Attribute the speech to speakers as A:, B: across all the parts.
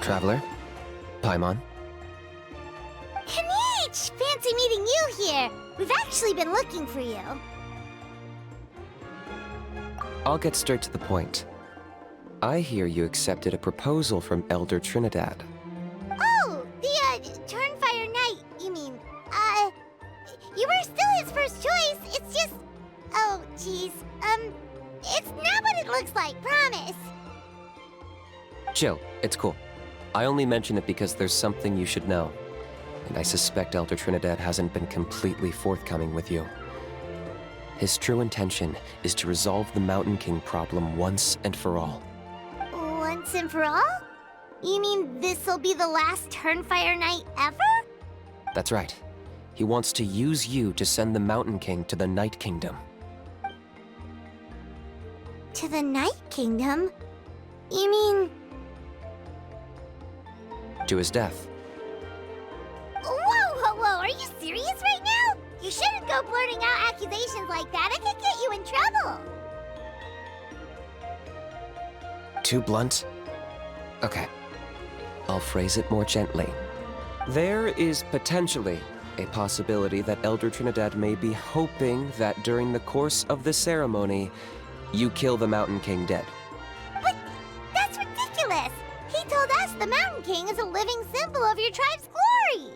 A: Traveler? Paimon?
B: Kinich! Fancy meeting you here. We've actually been looking for you.
A: I'll get straight to the point. I hear you accepted a proposal from Elder Trinidad.
B: Oh, the, Turnfire Knight, you mean. You were still his first choice. It's just... Oh, jeez. It's not what it looks like, promise.
A: Chill, it's cool. I only mention it because there's something you should know. And I suspect Elder Trinidad hasn't been completely forthcoming with you. His true intention is to resolve the Mountain King problem once and for all.
B: Once and for all? You mean this'll be the last Turnfire Knight ever?
A: That's right. He wants to use you to send the Mountain King to the Night Kingdom.
B: To the Night Kingdom? You mean...
A: To his death.
B: Whoa! Are you serious right now? You shouldn't go blurting out accusations like that. It could get you in trouble.
A: Too blunt? Okay. I'll phrase it more gently. There is potentially a possibility that Elder Trinidad may be hoping that during the course of the ceremony, you kill the Mountain King dead.
B: But that's ridiculous! He told us the Mountain King is a living symbol of your tribe's glory!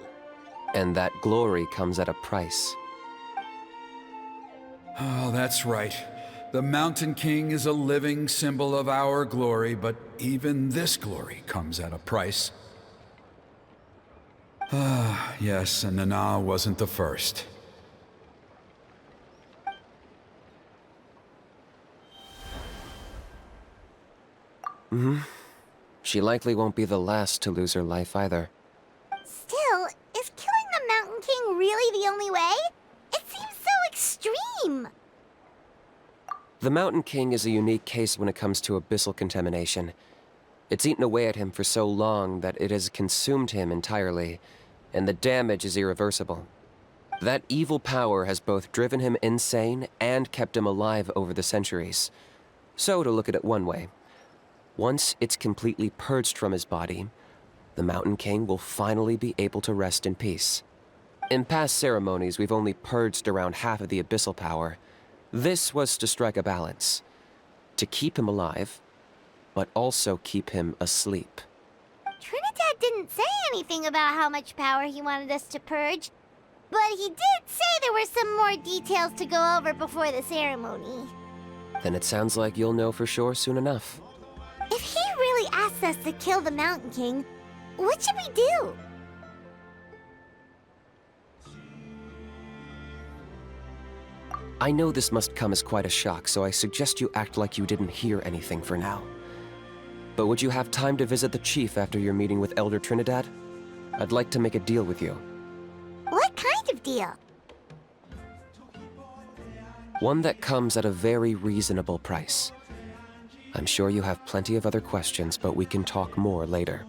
A: And that glory comes at a price.
C: Oh, that's right. The Mountain King is a living symbol of our glory, but even this glory comes at a price. Ah, yes, and Nana wasn't the first.
A: She likely won't be the last to lose her life either.
B: Still, is killing the Mountain King really the only way? It seems so extreme!
A: The Mountain King is a unique case when it comes to abyssal contamination. It's eaten away at him for so long that it has consumed him entirely, and the damage is irreversible. That evil power has both driven him insane and kept him alive over the centuries. So, to look at it one way, once it's completely purged from his body, the Mountain King will finally be able to rest in peace. In past ceremonies, we've only purged around half of the abyssal power. This was to strike a balance, to keep him alive, but also keep him asleep.
B: Trinidad didn't say anything about how much power he wanted us to purge, but he did say there were some more details to go over before the ceremony.
A: Then it sounds like you'll know for sure soon enough.
B: If he really asks us to kill the Mountain King, what should we do?
A: I know this must come as quite a shock, so I suggest you act like you didn't hear anything for now. But would you have time to visit the chief after your meeting with Elder Trinidad? I'd like to make a deal with you.
B: What kind of deal?
A: One that comes at a very reasonable price. I'm sure you have plenty of other questions, but we can talk more later.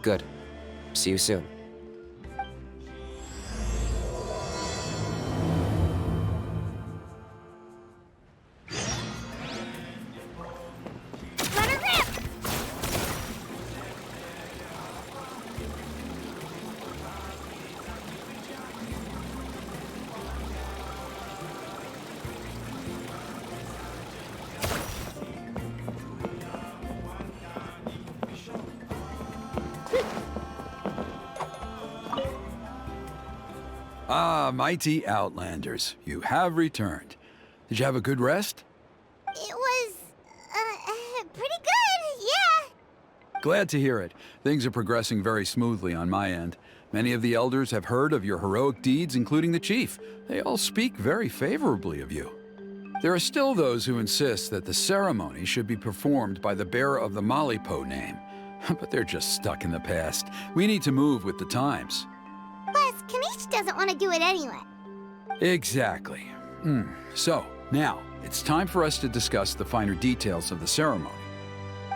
A: Good. See you soon.
B: Runner grip!
C: Ah, mighty Outlanders, you have returned. Did you have a good rest?
B: It was, pretty good, yeah.
C: Glad to hear it. Things are progressing very smoothly on my end. Many of the elders have heard of your heroic deeds, including the chief. They all speak very favorably of you. There are still those who insist that the ceremony should be performed by the bearer of the Malipo name. But they're just stuck in the past. We need to move with the times.
B: Plus, Kinich doesn't want to do it anyway.
C: Exactly. So, now, it's time for us to discuss the finer details of the ceremony.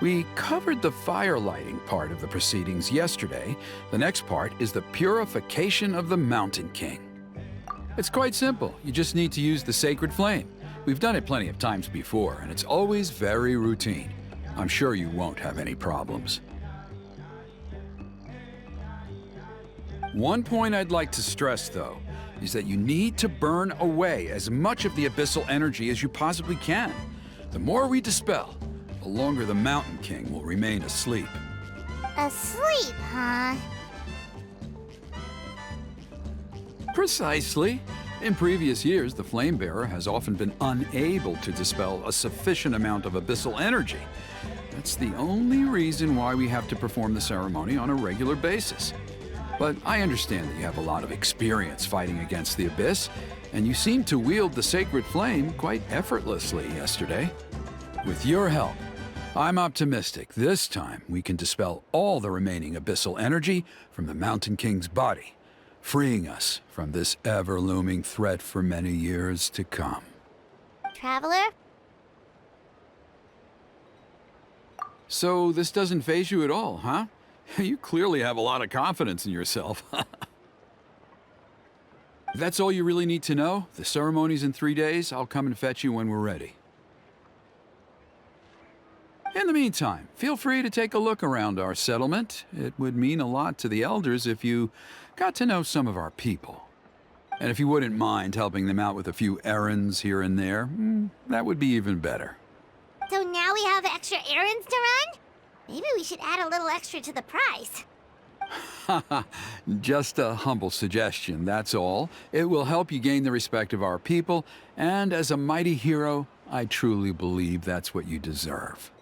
C: We covered the fire lighting part of the proceedings yesterday. The next part is the purification of the Mountain King. It's quite simple. You just need to use the sacred flame. We've done it plenty of times before, and it's always very routine. I'm sure you won't have any problems. One point I'd like to stress, though, is that you need to burn away as much of the abyssal energy as you possibly can. The more we dispel, the longer the Mountain King will remain asleep.
B: Asleep, huh?
C: Precisely. In previous years, the Flame Bearer has often been unable to dispel a sufficient amount of abyssal energy. That's the only reason why we have to perform the ceremony on a regular basis. But I understand that you have a lot of experience fighting against the Abyss, and you seem to wield the sacred flame quite effortlessly yesterday. With your help, I'm optimistic this time we can dispel all the remaining abyssal energy from the Mountain King's body, freeing us from this ever-looming threat for many years to come.
B: Traveler?
C: So this doesn't faze you at all, huh? You clearly have a lot of confidence in yourself. That's all you really need to know. The ceremony's in 3 days. I'll come and fetch you when we're ready. In the meantime, feel free to take a look around our settlement. It would mean a lot to the elders if you got to know some of our people. And if you wouldn't mind helping them out with a few errands here and there, that would be even better.
B: So now we have extra errands to run? Maybe we should add a little extra to the price.
C: Just a humble suggestion, that's all. It will help you gain the respect of our people, and as a mighty hero, I truly believe that's what you deserve.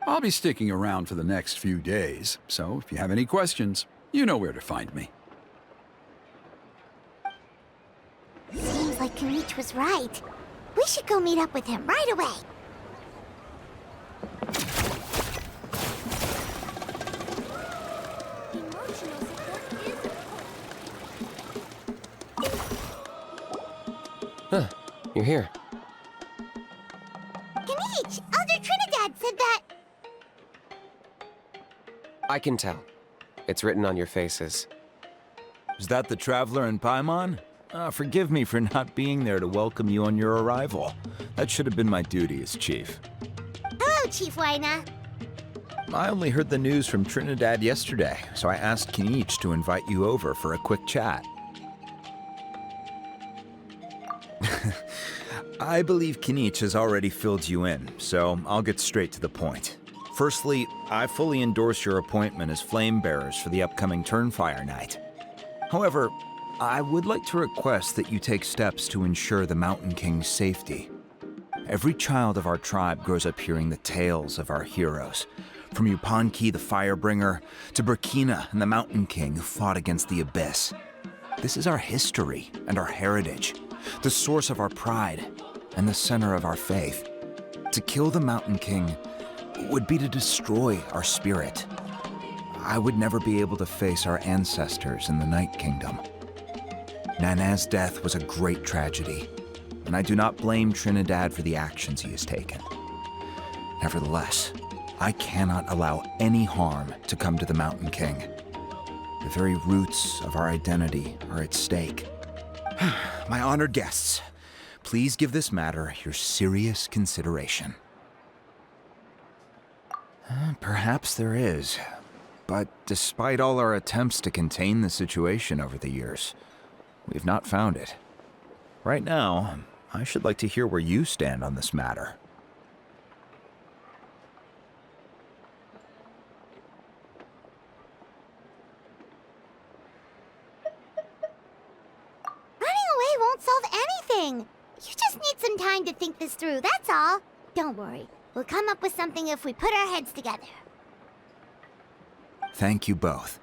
C: I'll be sticking around for the next few days, so if you have any questions, you know where to find me.
B: Seems like Kinich was right. We should go meet up with him right away.
A: Huh, you're here.
B: Kinich! Elder Trinidad said that...
A: I can tell. It's written on your faces.
D: Is that the Traveler in Paimon? Forgive me for not being there to welcome you on your arrival. That should have been my duty as chief.
B: Hello, Chief Wyna.
D: I only heard the news from Trinidad yesterday, so I asked Kinich to invite you over for a quick chat. I believe Kinich has already filled you in, so I'll get straight to the point. Firstly, I fully endorse your appointment as flame bearers for the upcoming Turnfire night. However, I would like to request that you take steps to ensure the Mountain King's safety. Every child of our tribe grows up hearing the tales of our heroes, from Yupanqui the Firebringer to Burkina and the Mountain King who fought against the Abyss. This is our history and our heritage, the source of our pride and the center of our faith. To kill the Mountain King would be to destroy our spirit. I would never be able to face our ancestors in the Night Kingdom. Nana's death was a great tragedy, and I do not blame Trinidad for the actions he has taken. Nevertheless, I cannot allow any harm to come to the Mountain King. The very roots of our identity are at stake. My honored guests, please give this matter your serious consideration. Perhaps there is, but despite all our attempts to contain the situation over the years, we've not found it. Right now, I should like to hear where you stand on this matter.
B: Running away won't solve anything. You just need some time to think this through, that's all. Don't worry. We'll come up with something if we put our heads together.
D: Thank you both.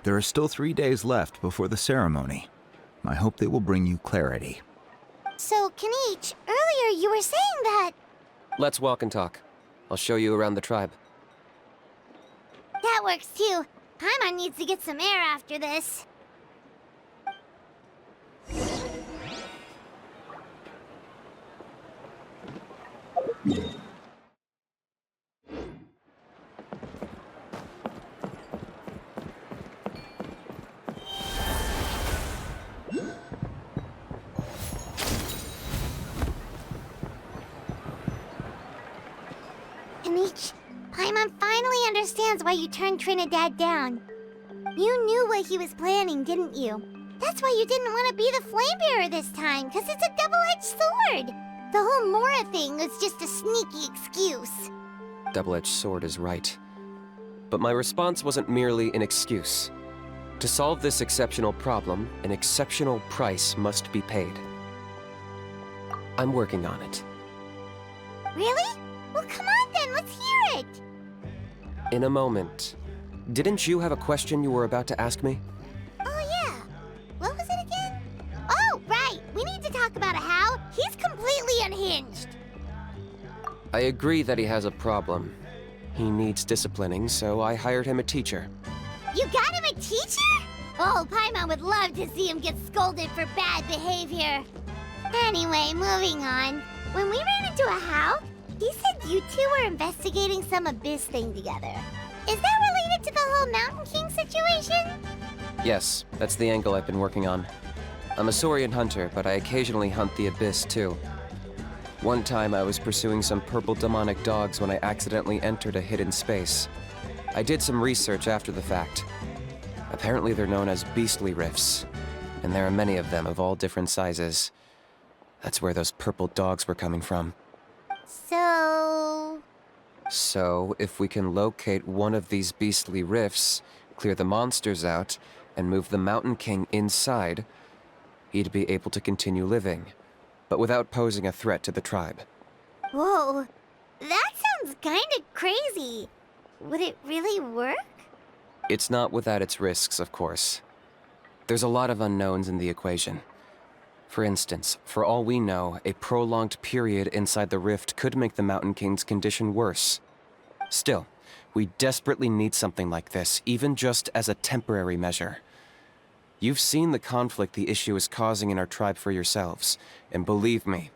D: There are still 3 days left before the ceremony. I hope they will bring you clarity.
B: So, Kinich, earlier you were saying that...
A: Let's walk and talk. I'll show you around the tribe.
B: That works too. Paimon needs to get some air after this. Kinich, understands why you turned Trinidad down. You knew what he was planning, didn't you? That's why you didn't want to be the flame bearer this time, because it's a double-edged sword. The whole Mora thing was just a sneaky excuse.
A: Double-edged sword is right. But my response wasn't merely an excuse. To solve this exceptional problem, an exceptional price must be paid. I'm working on it.
B: Really? Well, come on then, let's hear it!
A: In a moment. Didn't you have a question you were about to ask me?
B: Oh yeah. What was it again? Oh, right! We need to talk about how he's completely unhinged.
A: I agree that he has a problem. He needs disciplining, so I hired him a teacher.
B: You got him a teacher? Oh, Paimon would love to see him get scolded for bad behavior. Anyway, moving on. When we ran into a How, he said you two were investigating some abyss thing together. Is that related to the whole Mountain King situation?
A: Yes, that's the angle I've been working on. I'm a Saurian hunter, but I occasionally hunt the abyss too. One time I was pursuing some purple demonic dogs when I accidentally entered a hidden space. I did some research after the fact. Apparently they're known as beastly rifts, and there are many of them of all different sizes. That's where those purple dogs were coming from.
B: So,
A: if we can locate one of these beastly rifts, clear the monsters out, and move the Mountain King inside, he'd be able to continue living, but without posing a threat to the tribe.
B: whoa, that sounds kinda crazy. Would it really work?
A: It's not without its risks, of course. There's a lot of unknowns in the equation. For instance, for all we know, a prolonged period inside the rift could make the Mountain King's condition worse. Still, we desperately need something like this, even just as a temporary measure. You've seen the conflict the issue is causing in our tribe for yourselves, and believe me,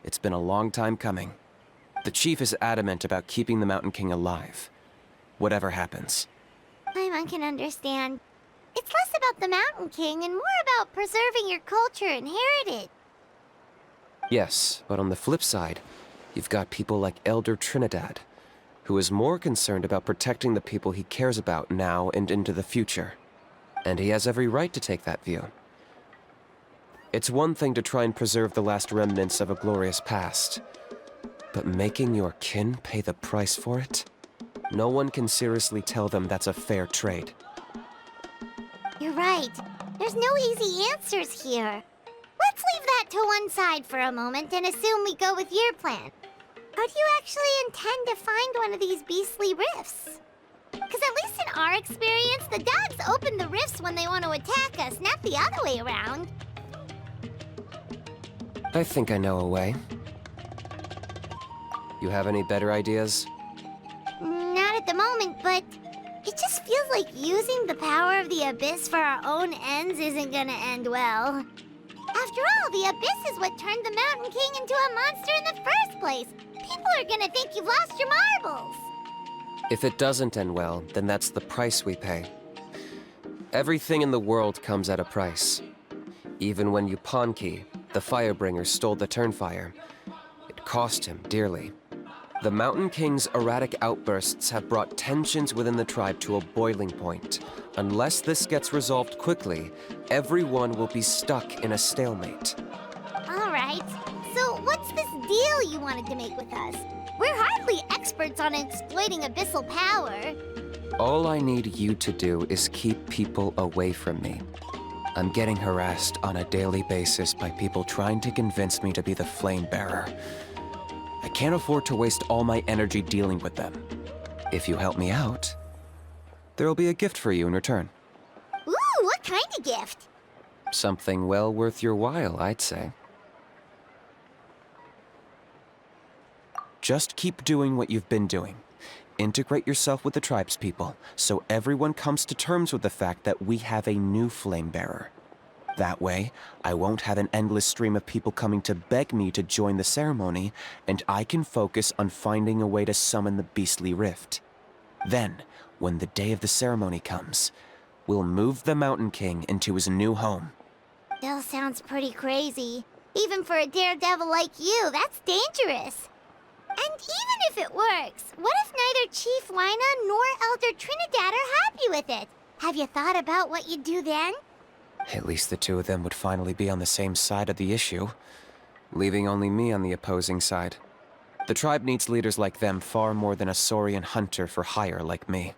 A: it's been a long time coming. The chief is adamant about keeping the Mountain King alive, whatever happens.
B: Paimon can understand. It's less about the Mountain King and more about preserving your culture and heritage.
A: Yes, but on the flip side, you've got people like Elder Trinidad, who is more concerned about protecting the people he cares about now and into the future. And he has every right to take that view. It's one thing to try and preserve the last remnants of a glorious past, but making your kin pay the price for it? No one can seriously tell them that's a fair trade.
B: You're right. There's no easy answers here. Let's leave that to one side for a moment and assume we go with your plan. How do you actually intend to find one of these beastly rifts? Because at least in our experience, the dogs open the rifts when they want to attack us, not the other way around.
A: I think I know a way. You have any better ideas?
B: Not at the moment, but it just feels like using the power of the Abyss for our own ends isn't gonna end well. After all, the Abyss is what turned the Mountain King into a monster in the first place. People are gonna think you've lost your marbles.
A: If it doesn't end well, then that's the price we pay. Everything in the world comes at a price. Even when Yupanqui, the Firebringer, stole the Turnfire, it cost him dearly. The Mountain King's erratic outbursts have brought tensions within the tribe to a boiling point. Unless this gets resolved quickly, everyone will be stuck in a stalemate.
B: All right, so what's this deal you wanted to make with us? We're hardly experts on exploiting abyssal power.
A: All I need you to do is keep people away from me. I'm getting harassed on a daily basis by people trying to convince me to be the flame bearer. I can't afford to waste all my energy dealing with them. If you help me out, there'll be a gift for you in return.
B: Ooh, what kind of gift?
A: Something well worth your while, I'd say. Just keep doing what you've been doing. Integrate yourself with the tribespeople, so everyone comes to terms with the fact that we have a new flame bearer. That way, I won't have an endless stream of people coming to beg me to join the ceremony, and I can focus on finding a way to summon the beastly rift. Then, when the day of the ceremony comes, we'll move the Mountain King into his new home.
B: Still sounds pretty crazy. Even for a daredevil like you, that's dangerous. And even if it works, what if neither Chief Lina nor Elder Trinidad are happy with it? Have you thought about what you'd do then?
A: At least the two of them would finally be on the same side of the issue, leaving only me on the opposing side. The tribe needs leaders like them far more than a Saurian hunter for hire like me.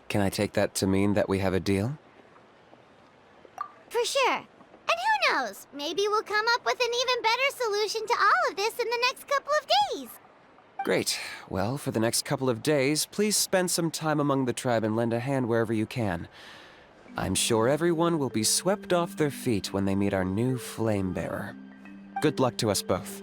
A: Can I take that to mean that we have a deal?
B: For sure. And who knows, maybe we'll come up with an even better solution to all of this in the next couple of days.
A: Great. Well, for the next couple of days, please spend some time among the tribe and lend a hand wherever you can. I'm sure everyone will be swept off their feet when they meet our new flame bearer. Good luck to us both.